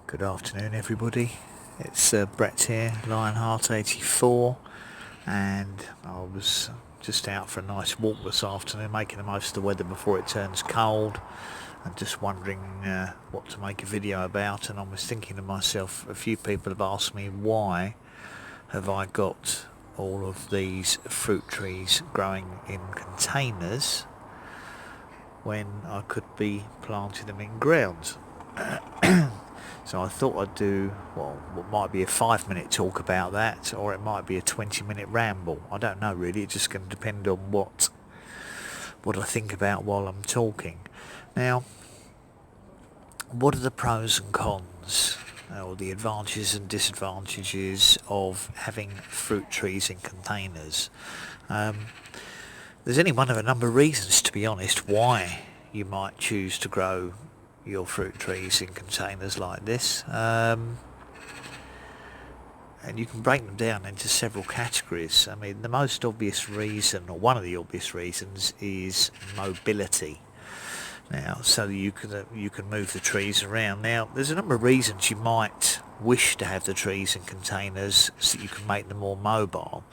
Good afternoon, everybody. It's Brett here, Lionheart84, and I was just out for a nice walk this afternoon, making the most of the weather before it turns cold, and just wondering what to make a video about. And I was thinking to myself, a few people have asked me, why have I got all of these fruit trees growing in containers when I could be planting them in ground? So I thought I'd do, what might be a 5-minute talk about that, or it might be a 20-minute ramble. I don't know really, it's just going to depend on what I think about while I'm talking. Now, what are the pros and cons, or the advantages and disadvantages of having fruit trees in containers? There's any one of a number of reasons, to be honest, why you might choose to grow your fruit trees in containers like this, and you can break them down into several categories. I mean, the most obvious reason, or one of the obvious reasons, is mobility. Now, so you can move the trees around. Now, there's a number of reasons you might wish to have the trees in containers so that you can make them more mobile.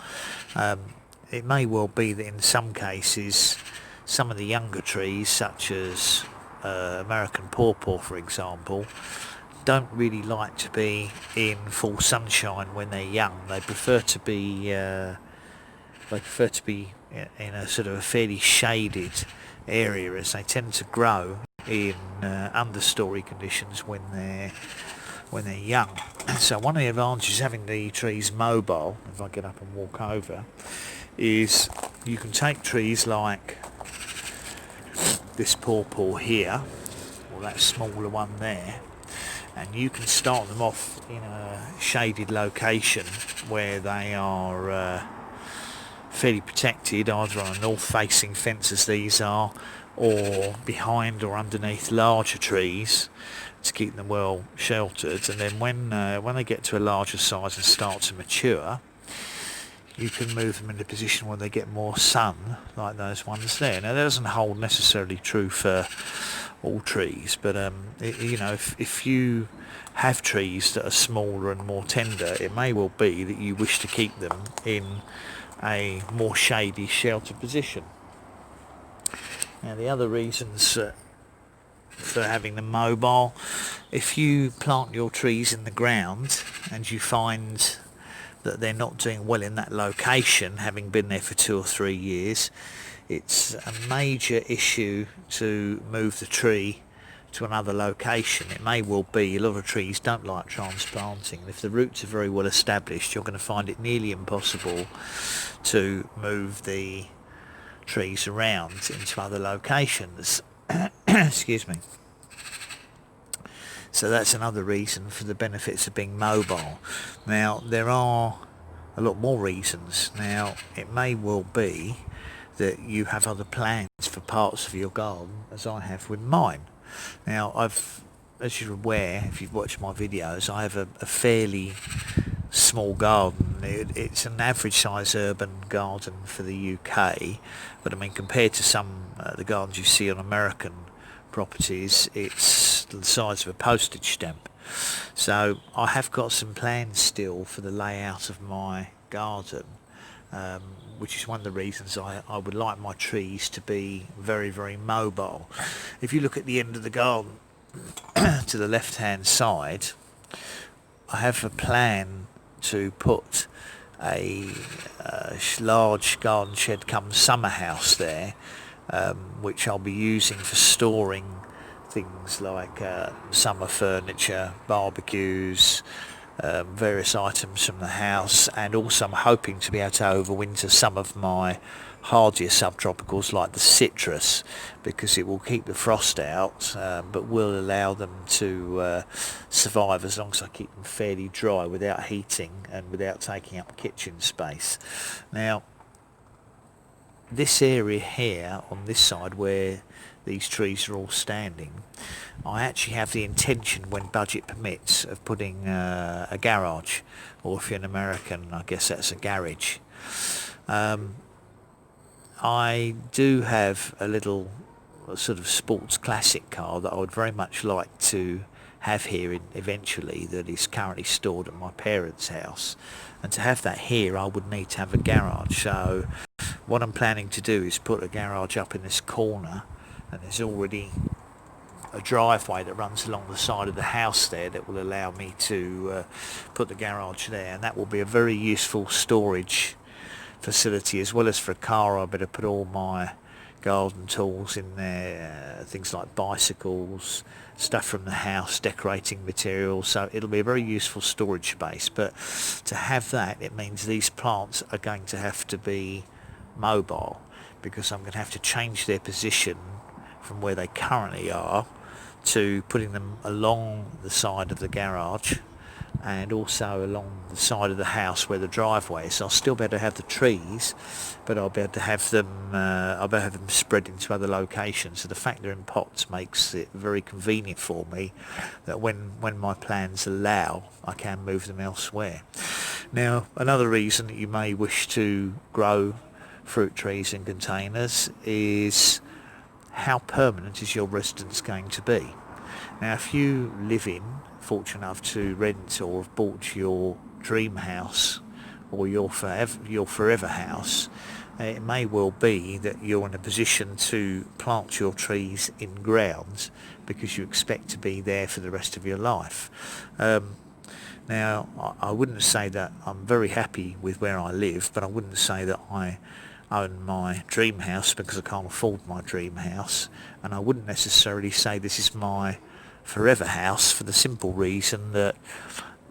It may well be that in some cases, some of the younger trees, such as American pawpaw, for example, don't really like to be in full sunshine when they're young. They prefer to be in a sort of a fairly shaded area, as they tend to grow in understory conditions when they're young. So one of the advantages of having the trees mobile, if I get up and walk over, is you can take trees like this pawpaw here, or that smaller one there, and you can start them off in a shaded location where they are fairly protected, either on a north-facing fence as these are, or behind or underneath larger trees to keep them well sheltered. And then when they get to a larger size and start to mature, you can move them in a position where they get more sun, like those ones there. Now, that doesn't hold necessarily true for all trees, but if you have trees that are smaller and more tender, it may well be that you wish to keep them in a more shady, sheltered position. Now, the other reasons for having them mobile, if you plant your trees in the ground and you find that they're not doing well in that location, having been there for 2 or 3 years, it's a major issue to move the tree to another location. It may well be a lot of trees don't like transplanting, and if the roots are very well established, you're going to find it nearly impossible to move the trees around into other locations. Excuse me. So that's another reason for the benefits of being mobile. Now, there are a lot more reasons. Now, it may well be that you have other plans for parts of your garden, as I have with mine. Now, as you're aware, if you've watched my videos, I have a fairly small garden. It's an average size urban garden for the UK, but I mean, compared to some the gardens you see on American properties, it's the size of a postage stamp. So I have got some plans still for the layout of my garden, which is one of the reasons I would like my trees to be very, very mobile. If you look at the end of the garden to the left hand side, I have a plan to put a large garden shed come summer house there, which I'll be using for storing things like summer furniture, barbecues, various items from the house, and also I'm hoping to be able to overwinter some of my hardier subtropicals like the citrus, because it will keep the frost out, but will allow them to survive as long as I keep them fairly dry without heating and without taking up kitchen space. Now, this area here on this side where these trees are all standing, I actually have the intention, when budget permits, of putting a garage, or if you're an American, I guess that's a garage. I do have a little sort of sports classic car that I would very much like to have here eventually that is currently stored at my parents' house. And to have that here, I would need to have a garage. So what I'm planning to do is put a garage up in this corner, and there's already a driveway that runs along the side of the house there that will allow me to put the garage there, and that will be a very useful storage facility. As well as for a car, I better put all my garden tools in there, things like bicycles, stuff from the house, decorating materials. So it'll be a very useful storage space. But to have that, it means these plants are going to have to be mobile, because I'm going to have to change their position from where they currently are to putting them along the side of the garage and also along the side of the house where the driveway is. So I'll still be able to have the trees, but I'll be able to have them spread into other locations. So the fact they're in pots makes it very convenient for me that when my plans allow, I can move them elsewhere. Now, another reason that you may wish to grow fruit trees in containers is how permanent is your residence going to be. Now, if you live in, fortunate enough to rent or have bought your dream house or your forever house, it may well be that you're in a position to plant your trees in ground because you expect to be there for the rest of your life. Now, I wouldn't say that I'm very happy with where I live, but I wouldn't say that I own my dream house because I can't afford my dream house, and I wouldn't necessarily say this is my forever house, for the simple reason that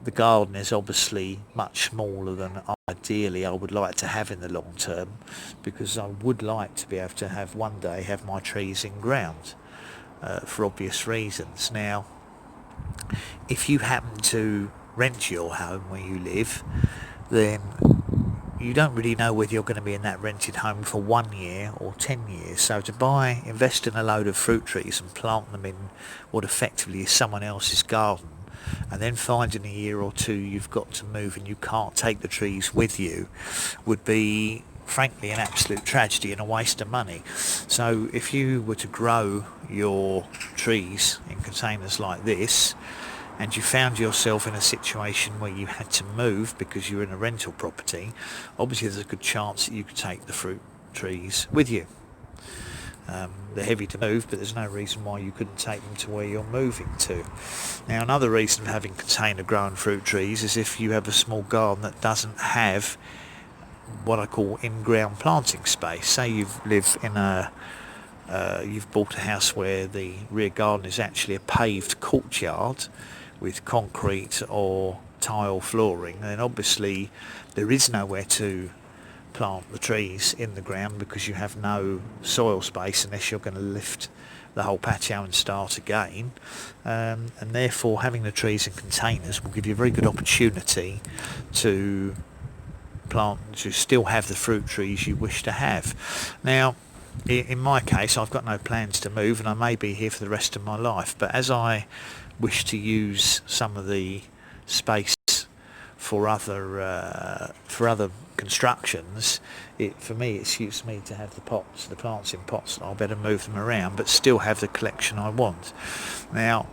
the garden is obviously much smaller than ideally I would like to have in the long term, because I would like to be able to have one day have my trees in ground for obvious reasons. Now, if you happen to rent your home where you live, then you don't really know whether you're going to be in that rented home for 1 year or 10 years. So to invest in a load of fruit trees and plant them in what effectively is someone else's garden, and then find in a year or two you've got to move and you can't take the trees with you, would be frankly an absolute tragedy and a waste of money. So if you were to grow your trees in containers like this, and you found yourself in a situation where you had to move because you're in a rental property, obviously there's a good chance that you could take the fruit trees with you. They're heavy to move, but there's no reason why you couldn't take them to where you're moving to. Now, another reason for having container grown fruit trees is if you have a small garden that doesn't have what I call in-ground planting space. Say you've bought a house where the rear garden is actually a paved courtyard with concrete or tile flooring, and then obviously there is nowhere to plant the trees in the ground because you have no soil space unless you're going to lift the whole patio and start again, and therefore having the trees in containers will give you a very good opportunity to still have the fruit trees you wish to have. Now, in my case, I've got no plans to move, and I may be here for the rest of my life, but as I wish to use some of the space for other constructions, for me it suits me to have the plants in pots. I'll better move them around but still have the collection I want. Now,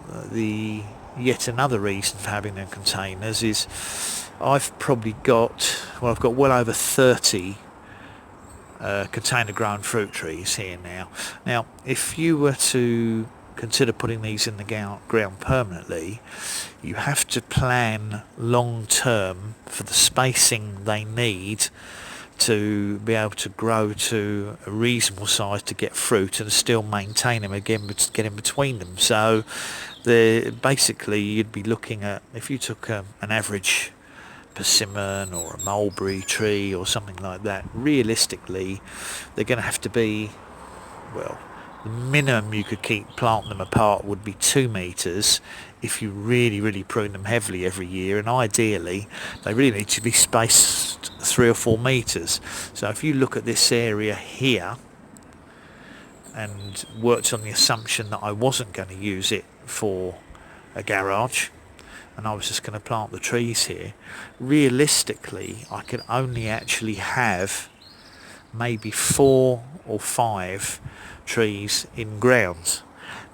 yet another reason for having them in containers is I've got well over 30 container grown fruit trees here now. Now, if you were to consider putting these in the ground permanently, you have to plan long term for the spacing they need to be able to grow to a reasonable size to get fruit and still maintain them again, but get in between them. So basically you'd be looking at, if you took an average persimmon or a mulberry tree or something like that, realistically they're going to have to be, well, the minimum you could plant them apart would be 2 metres if you really prune them heavily every year, and ideally they really need to be spaced 3 or 4 metres. So if you look at this area here and worked on the assumption that I wasn't going to use it for a garage and I was just going to plant the trees here, realistically I could only actually have maybe 4 or 5 trees in ground,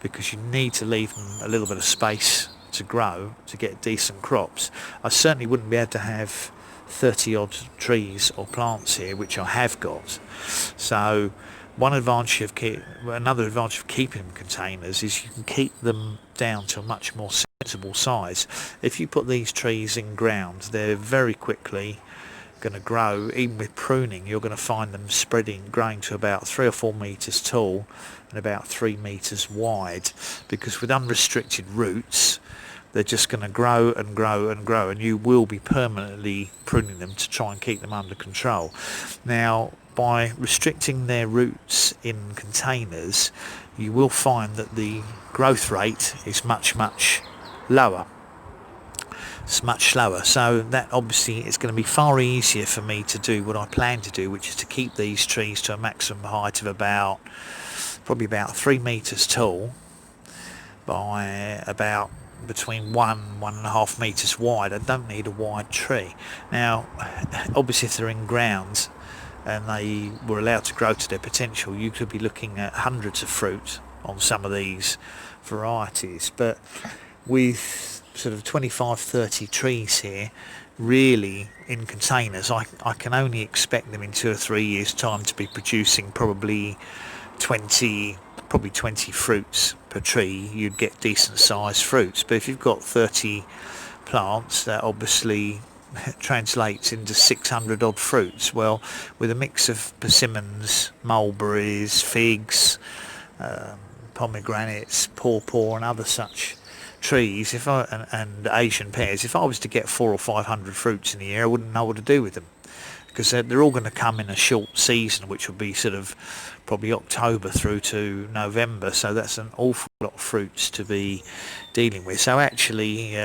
because you need to leave them a little bit of space to grow to get decent crops. I certainly wouldn't be able to have 30 odd trees or plants here, which I have got. So another advantage of keeping them in containers is you can keep them down to a much more sensible size. If you put these trees in ground, they're very quickly going to grow. Even with pruning, you're going to find them growing to about 3 or 4 meters tall and about 3 meters wide, because with unrestricted roots they're just going to grow and grow and grow, and you will be permanently pruning them to try and keep them under control. Now, by restricting their roots in containers, you will find that the growth rate is much lower. It's much slower, so that obviously is going to be far easier for me to do what I plan to do, which is to keep these trees to a maximum height of probably about 3 meters tall by about between 1.5 meters wide. I don't need a wide tree. Now, obviously, if they're in ground and they were allowed to grow to their potential, you could be looking at hundreds of fruit on some of these varieties. But with sort of 25-30 trees here, really in containers, I can only expect them in 2 or 3 years' time to be producing probably 20 fruits per tree. You'd get decent sized fruits. But if you've got 30 plants, that obviously translates into 600 odd fruits. Well, with a mix of persimmons, mulberries, figs, pomegranates, pawpaw and other such trees, and Asian pears, if I was to get 400 or 500 fruits in a year, I wouldn't know what to do with them, because they're all going to come in a short season, which will be sort of probably October through to November. So that's an awful lot of fruits to be dealing with. So actually,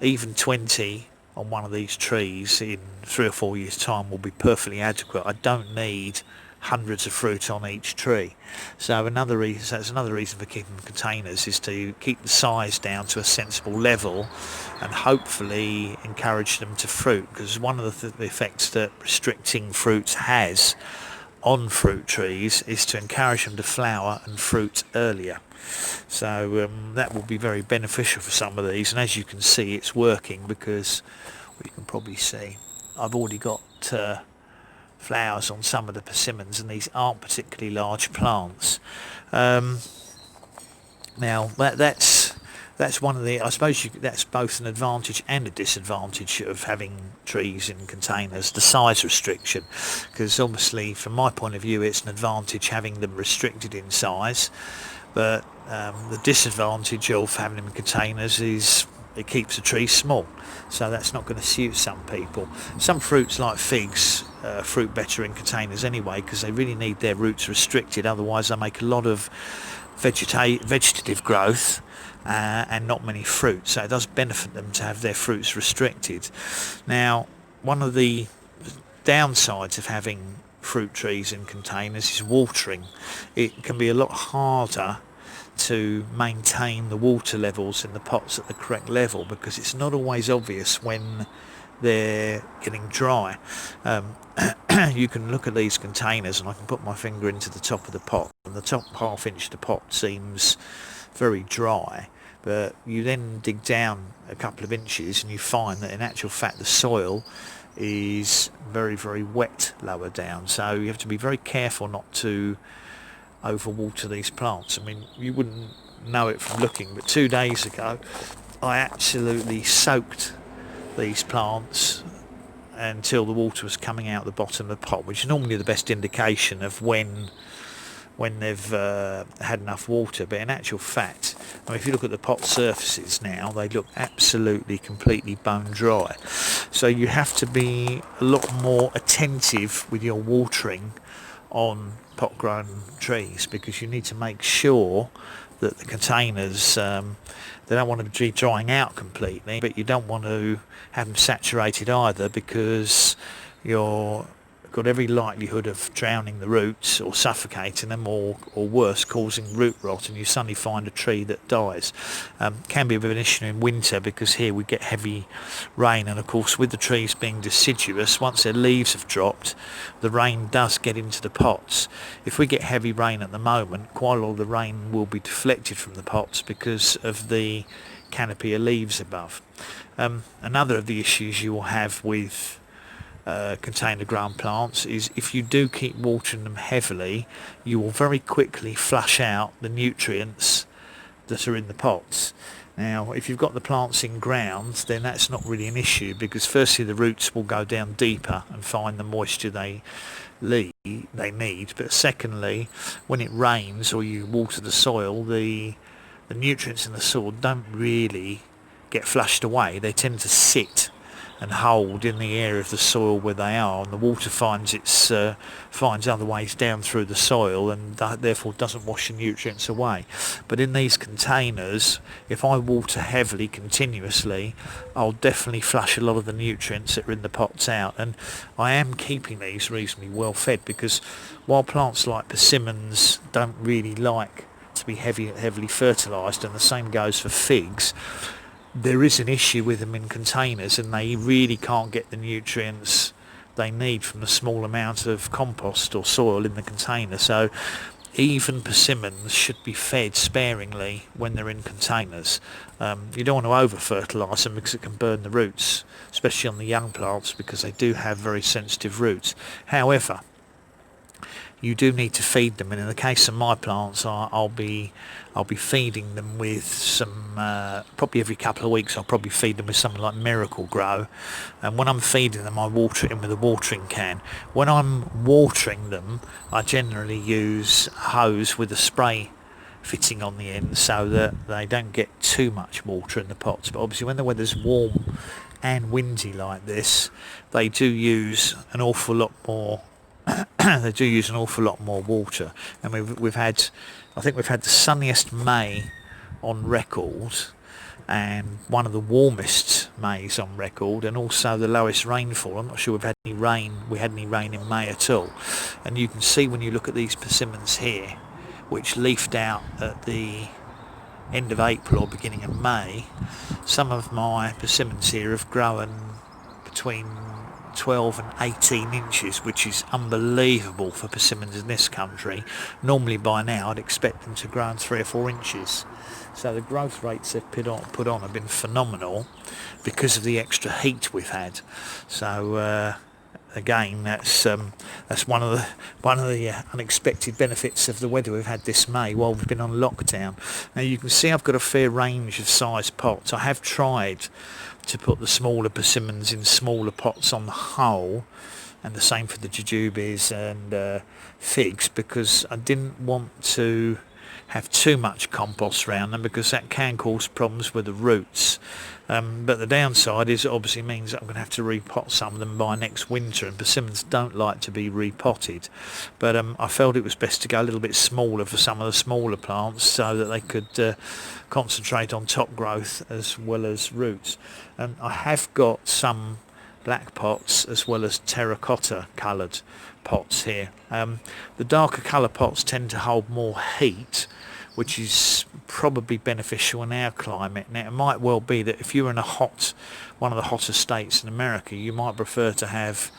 even 20 on one of these trees in 3 or 4 years' time will be perfectly adequate. I don't need hundreds of fruit on each tree. So that's another reason for keeping containers, is to keep the size down to a sensible level and hopefully encourage them to fruit, because one of the effects that restricting fruits has on fruit trees is to encourage them to flower and fruit earlier. So that will be very beneficial for some of these, and as you can see, it's working, because you can probably see I've already got flowers on some of the persimmons, and these aren't particularly large plants. Now that's one of the, I suppose that's both an advantage and a disadvantage of having trees in containers, the size restriction, because obviously from my point of view it's an advantage having them restricted in size, but the disadvantage of having them in containers is it keeps the trees small, so that's not going to suit some people. Some fruits like figs fruit better in containers anyway, because they really need their roots restricted, otherwise they make a lot of vegetative growth and not many fruit, so it does benefit them to have their fruits restricted. Now, one of the downsides of having fruit trees in containers is watering. It can be a lot harder to maintain the water levels in the pots at the correct level, because it's not always obvious when they're getting dry. You can look at these containers and I can put my finger into the top of the pot, and the top half inch of the pot seems very dry, but you then dig down a couple of inches and you find that in actual fact the soil is very wet lower down, so you have to be very careful not to overwater these plants. I mean, you wouldn't know it from looking, but 2 days ago I absolutely soaked these plants until the water was coming out the bottom of the pot, which is normally the best indication of when they've had enough water. But in actual fact, I mean, if you look at the pot surfaces now, they look absolutely completely bone dry. So you have to be a lot more attentive with your watering on pot grown trees, because you need to make sure that the containers, they don't want to be drying out completely, but you don't want to have them saturated either, because you're got every likelihood of drowning the roots or suffocating them, or worse, causing root rot, and you suddenly find a tree that dies. Can be a bit of an issue in winter, because here we get heavy rain, and of course with the trees being deciduous, once their leaves have dropped, the rain does get into the pots. If we get heavy rain at the moment, quite a lot of the rain will be deflected from the pots because of the canopy of leaves above. Another of the issues you will have with container grown plants is if you do keep watering them heavily, you will very quickly flush out the nutrients that are in the pots. Now, if you've got the plants in ground, then that's not really an issue, because firstly the roots will go down deeper and find the moisture they need, but secondly, when it rains or you water the soil, the nutrients in the soil don't really get flushed away. They tend to sit and hold in the area of the soil where they are, and the water finds other ways down through the soil, and therefore doesn't wash the nutrients away. But in these containers, if I water heavily continuously, I'll definitely flush a lot of the nutrients that are in the pots out. And I am keeping these reasonably well fed, because while plants like persimmons don't really like to be heavily fertilised, and the same goes for figs, there is an issue with them in containers, and they really can't get the nutrients they need from the small amount of compost or soil in the container. So even persimmons should be fed sparingly when they're in containers. You don't want to over fertilise them, because it can burn the roots, especially on the young plants, because they do have very sensitive roots. However, you do need to feed them, and in the case of my plants, I'll be feeding them with some, probably every couple of weeks I'll probably feed them with something like Miracle Grow, and when I'm feeding them I water it in with a watering can. When I'm watering them, I generally use a hose with a spray fitting on the end, so that they don't get too much water in the pots. But obviously when the weather's warm and windy like this, they do use an awful lot more water, and I think we've had the sunniest May on record, and one of the warmest Mays on record, and also the lowest rainfall. I'm not sure we had any rain in May at all. And you can see when you look at these persimmons here, which leafed out at the end of April or beginning of May, some of my persimmons here have grown between 12 and 18 inches, which is unbelievable for persimmons in this country. Normally by now I'd expect them to grow in 3 or 4 inches. So the growth rates they've put on have been phenomenal because of the extra heat we've had. So again, that's one of the unexpected benefits of the weather we've had this May while we've been on lockdown. Now you can see I've got a fair range of size pots. I have tried to put the smaller persimmons in smaller pots on the whole, and the same for the jujubes and figs, because I didn't want to have too much compost around them, because that can cause problems with the roots. But the downside is it obviously means that I'm going to have to repot some of them by next winter, and persimmons don't like to be repotted. But I felt it was best to go a little bit smaller for some of the smaller plants, so that they could concentrate on top growth as well as roots. I have got some black pots as well as terracotta coloured pots here. The darker colour pots tend to hold more heat, which is probably beneficial in our climate. Now it might well be that if you're in one of the hotter states in America, you might prefer to have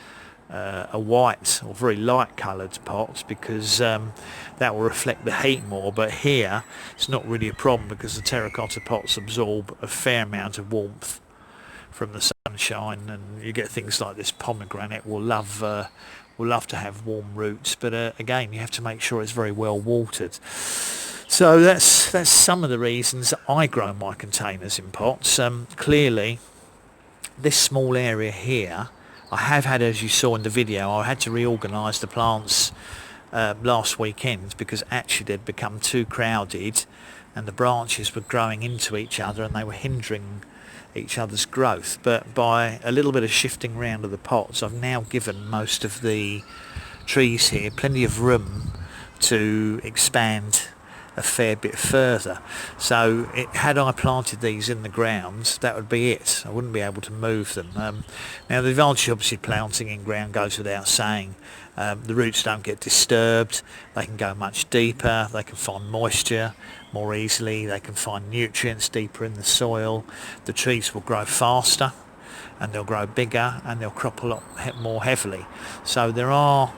a white or very light coloured pot, because that will reflect the heat more. But here it's not really a problem, because the terracotta pots absorb a fair amount of warmth from the sunshine, and you get things like this pomegranate will love to have warm roots, but again you have to make sure it's very well watered. So that's some of the reasons that I grow my containers in pots. Clearly this small area here, I have had, as you saw in the video, I had to reorganise the plants last weekend, because actually they'd become too crowded and the branches were growing into each other and they were hindering each other's growth. But by a little bit of shifting around of the pots, I've now given most of the trees here plenty of room to expand a fair bit further. So had I planted these in the ground, that would be it. I wouldn't be able to move them. Now the advantage obviously planting in ground goes without saying. The roots don't get disturbed, they can go much deeper, they can find moisture more easily, they can find nutrients deeper in the soil. The trees will grow faster and they'll grow bigger and they'll crop a lot more heavily. So there are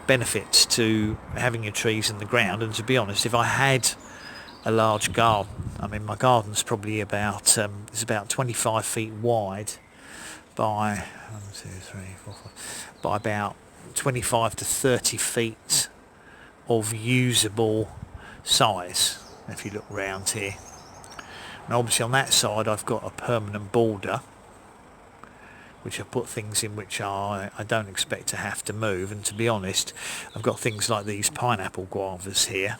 benefits to having your trees in the ground, and to be honest, if I had a large garden. I mean, my garden's probably about it's about 25 feet wide by 1, 2, 3, 4, 5, by about 25 to 30 feet of usable size. If you look round here, and obviously on that side I've got a permanent border which I put things in which I don't expect to have to move. And to be honest, I've got things like these pineapple guavas here.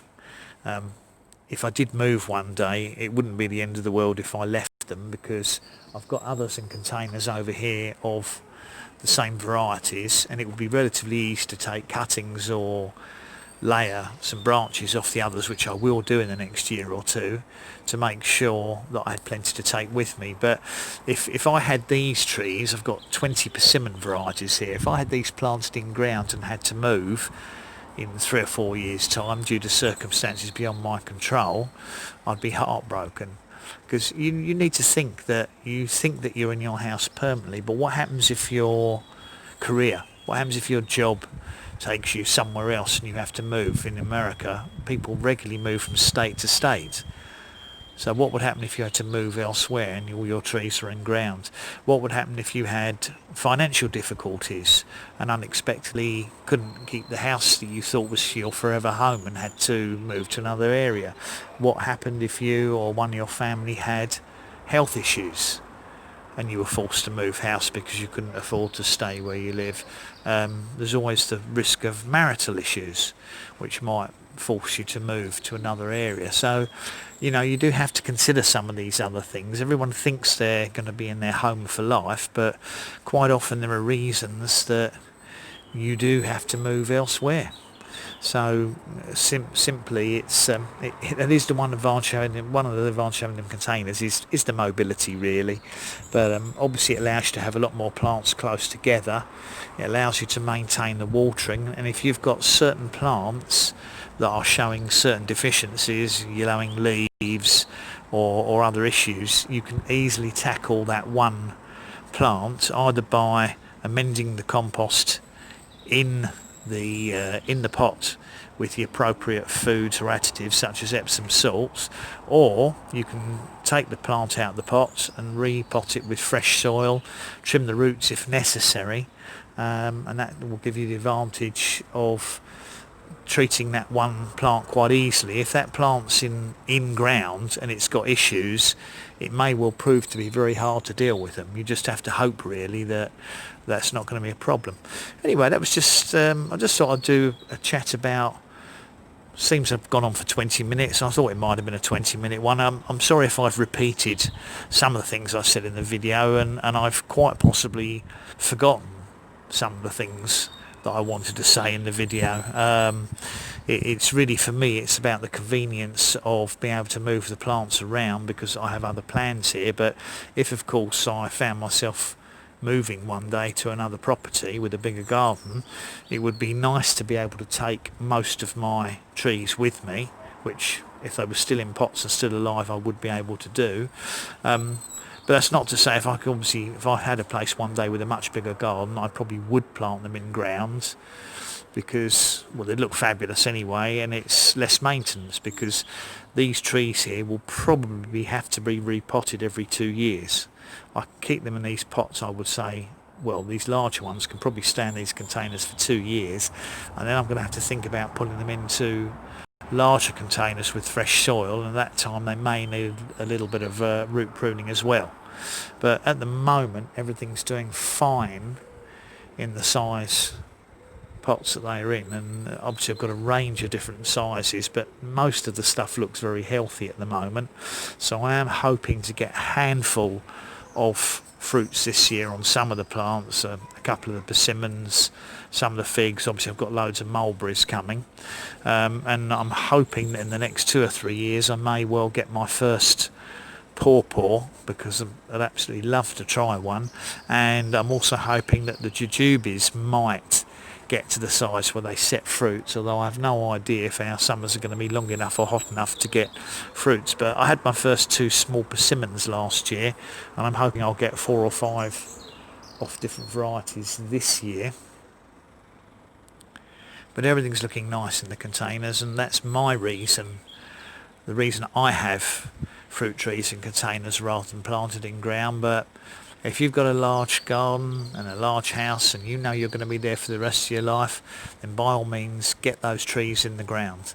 If I did move one day, it wouldn't be the end of the world if I left them, because I've got others in containers over here of the same varieties, and it would be relatively easy to take cuttings or layer some branches off the others, which I will do in the next year or two, to make sure that I had plenty to take with me. But if I had these trees, I've got 20 persimmon varieties here, if I had these planted in ground and had to move in 3 or 4 years' time due to circumstances beyond my control, I'd be heartbroken. Because you need to think that you're in your house permanently, but what happens if your career, what happens if your job takes you somewhere else and you have to move? In America, people regularly move from state to state. So what would happen if you had to move elsewhere and all your trees were in ground? What would happen if you had financial difficulties and unexpectedly couldn't keep the house that you thought was your forever home and had to move to another area? What happened if you or one of your family had health issues and you were forced to move house because you couldn't afford to stay where you live? There's always the risk of marital issues, which might force you to move to another area. So, you do have to consider some of these other things. Everyone thinks they're going to be in their home for life, but quite often there are reasons that you do have to move elsewhere. So simply, it's it is the one advantage one of the advantages having them containers is the mobility, really. But obviously it allows you to have a lot more plants close together. It allows you to maintain the watering, and if you've got certain plants that are showing certain deficiencies, yellowing leaves or other issues, you can easily tackle that one plant either by amending the compost in the pot with the appropriate foods or additives such as Epsom salts, or you can take the plant out of the pot and repot it with fresh soil, trim the roots if necessary, and that will give you the advantage of treating that one plant quite easily. If that plant's in ground and it's got issues, it may well prove to be very hard to deal with them. You just have to hope, really, that that's not going to be a problem. Anyway, that was just I just thought I'd do a chat about, seems to have gone on for 20 minutes. I thought it might have been a 20-minute one. I'm sorry if I've repeated some of the things I said in the video, and I've quite possibly forgotten some of the things that I wanted to say in the video. It's really, for me, it's about the convenience of being able to move the plants around because I have other plans here. But if, of course, I found myself moving one day to another property with a bigger garden, it would be nice to be able to take most of my trees with me, which, if they were still in pots and still alive, I would be able to do. But that's not to say if I had a place one day with a much bigger garden, I probably would plant them in ground, because, well, they'd look fabulous anyway, and it's less maintenance, because these trees here will probably have to be repotted every 2 years. I keep them in these pots, I would say, well, these larger ones can probably stay in these containers for 2 years, and then I'm going to have to think about putting them into larger containers with fresh soil, and at that time they may need a little bit of root pruning as well. But at the moment everything's doing fine in the size pots that they are in, and obviously I've got a range of different sizes, but most of the stuff looks very healthy at the moment. So I am hoping to get a handful of fruits this year on some of the plants, a couple of the persimmons, some of the figs. Obviously I've got loads of mulberries coming, and I'm hoping that in the next 2 or 3 years I may well get my first pawpaw, because I'd absolutely love to try one. And I'm also hoping that the jujubes might get to the size where they set fruits, although I have no idea if our summers are going to be long enough or hot enough to get fruits. But I had my first 2 small persimmons last year, and I'm hoping I'll get 4 or 5 of different varieties this year. But everything's looking nice in the containers, and that's my reason the reason I have fruit trees in containers rather than planted in ground. But if you've got a large garden and a large house and you know you're going to be there for the rest of your life, then by all means get those trees in the ground.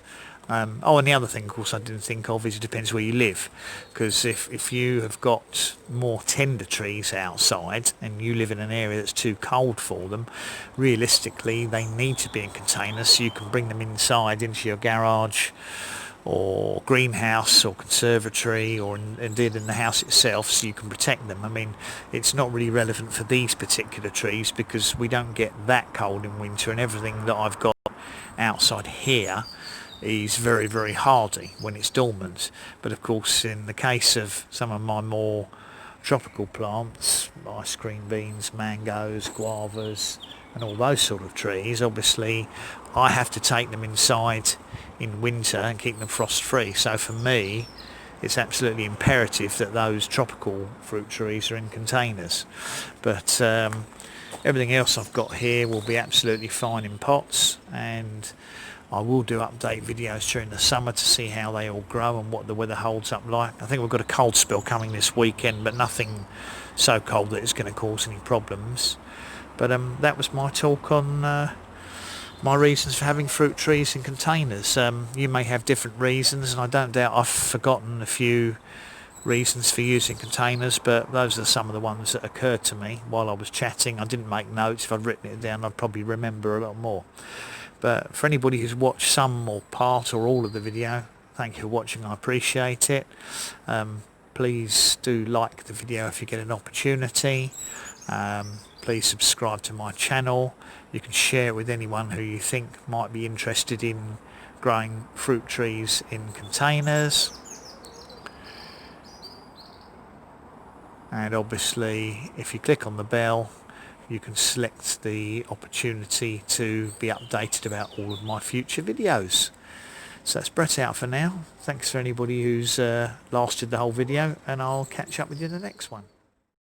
And the other thing, of course, I didn't think of is it depends where you live, because if you have got more tender trees outside and you live in an area that's too cold for them, realistically they need to be in containers so you can bring them inside into your garage or greenhouse or conservatory, or indeed in the house itself, so you can protect them. I mean, it's not really relevant for these particular trees because we don't get that cold in winter, and everything that I've got outside here is very, very hardy when it's dormant. But of course, in the case of some of my more tropical plants, ice cream beans, mangoes, guavas and all those sort of trees, obviously I have to take them inside in winter and keep them frost free. So for me it's absolutely imperative that those tropical fruit trees are in containers. But everything else I've got here will be absolutely fine in pots, and I will do update videos during the summer to see how they all grow and what the weather holds up like. I think we've got a cold spell coming this weekend, but nothing so cold that it's going to cause any problems. But that was my talk on my reasons for having fruit trees in containers. You may have different reasons, and I don't doubt I've forgotten a few reasons for using containers, but those are some of the ones that occurred to me while I was chatting. I didn't make notes. If I'd written it down I'd probably remember a lot more. But for anybody who's watched some or part or all of the video, thank you for watching, I appreciate it. Please do like the video if you get an opportunity. Please subscribe to my channel. You can share it with anyone who you think might be interested in growing fruit trees in containers. And obviously if you click on the bell, you can select the opportunity to be updated about all of my future videos. So that's Brett out for now. Thanks for anybody who's lasted the whole video, and I'll catch up with you in the next one.